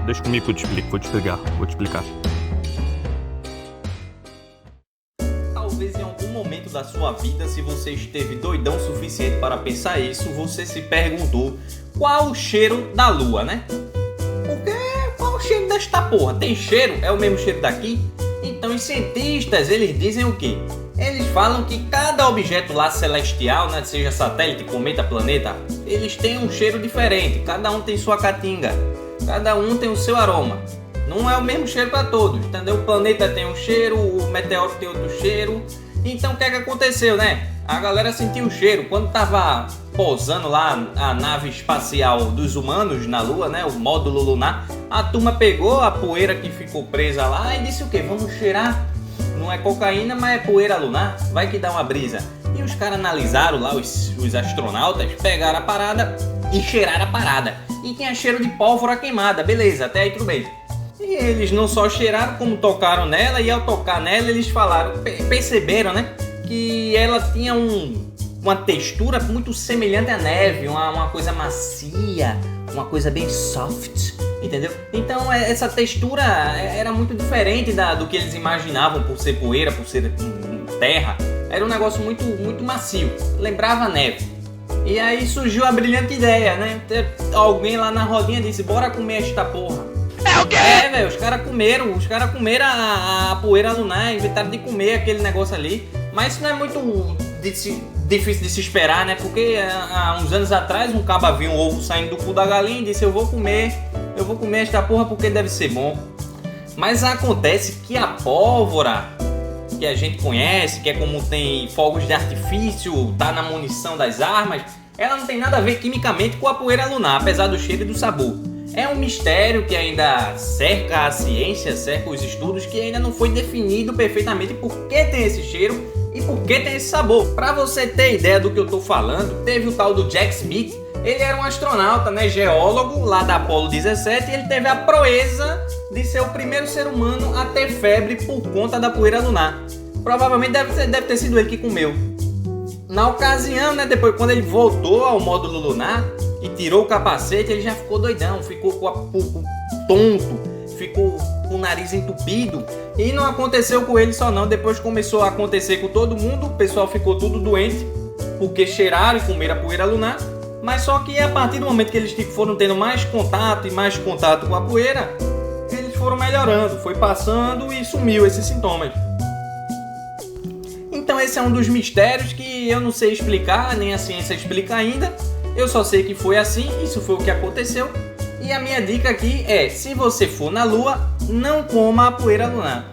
Deixa comigo que eu te explico, vou te explicar. Talvez em algum momento da sua vida, se você esteve doidão o suficiente para pensar isso, você se perguntou qual o cheiro da lua, né? Porque qual o cheiro desta porra? Tem cheiro? É o mesmo cheiro daqui? Então os cientistas, eles dizem o quê? Eles falam que cada objeto lá celestial, né, seja satélite, cometa, planeta, eles têm um cheiro diferente, cada um tem sua caatinga, cada um tem o seu aroma. Não é o mesmo cheiro para todos, entendeu? O planeta tem um cheiro, o meteoro tem outro cheiro. Então o que é que aconteceu, né? A galera sentiu o cheiro quando tava pousando lá a nave espacial dos humanos na Lua, né? O módulo lunar. A turma pegou a poeira que ficou presa lá e disse o quê? Vamos cheirar. Não é cocaína, mas é poeira lunar. Vai que dá uma brisa. E os caras analisaram lá, os astronautas, pegaram a parada e cheiraram a parada. E tinha cheiro de pólvora queimada. Beleza, até aí tudo bem. E eles não só cheiraram, como tocaram nela, e ao tocar nela eles falaram, perceberam, né, que ela tinha uma textura muito semelhante à neve, uma coisa macia, uma coisa bem soft, entendeu? Então essa textura era muito diferente do que eles imaginavam por ser poeira, por ser terra. Era um negócio muito, muito macio, lembrava neve. E aí surgiu a brilhante ideia, né? Alguém lá na rodinha disse, bora comer esta porra. É o quê? É, velho, os caras comeram a poeira lunar, inventaram de comer aquele negócio ali. Mas isso não é muito difícil de se esperar, né? Porque há uns anos atrás um caba viu um ovo saindo do cu da galinha e disse, eu vou comer esta porra porque deve ser bom. Mas acontece que a pólvora que a gente conhece, que é como tem fogos de artifício, tá na munição das armas, ela não tem nada a ver quimicamente com a poeira lunar, apesar do cheiro e do sabor. É um mistério que ainda cerca a ciência, cerca os estudos, que ainda não foi definido perfeitamente por que tem esse cheiro e por que tem esse sabor. Para você ter ideia do que eu tô falando, teve o tal do Jack Smith. Ele era um astronauta, né, geólogo lá da Apollo 17, e ele teve a proeza de ser o primeiro ser humano a ter febre por conta da poeira lunar. Provavelmente deve ter sido ele que comeu. Na ocasião, né, depois quando ele voltou ao módulo lunar e tirou o capacete, ele já ficou doidão, ficou tonto, ficou com o nariz entupido. E não aconteceu com ele só não, depois começou a acontecer com todo mundo, o pessoal ficou tudo doente, porque cheiraram e comeram a poeira lunar. Mas só que a partir do momento que eles foram tendo mais contato e mais contato com a poeira, eles foram melhorando, foi passando e sumiu esses sintomas. Então esse é um dos mistérios que eu não sei explicar, nem a ciência explica ainda. Eu só sei que foi assim, isso foi o que aconteceu. E a minha dica aqui é, se você for na Lua, não coma a poeira lunar.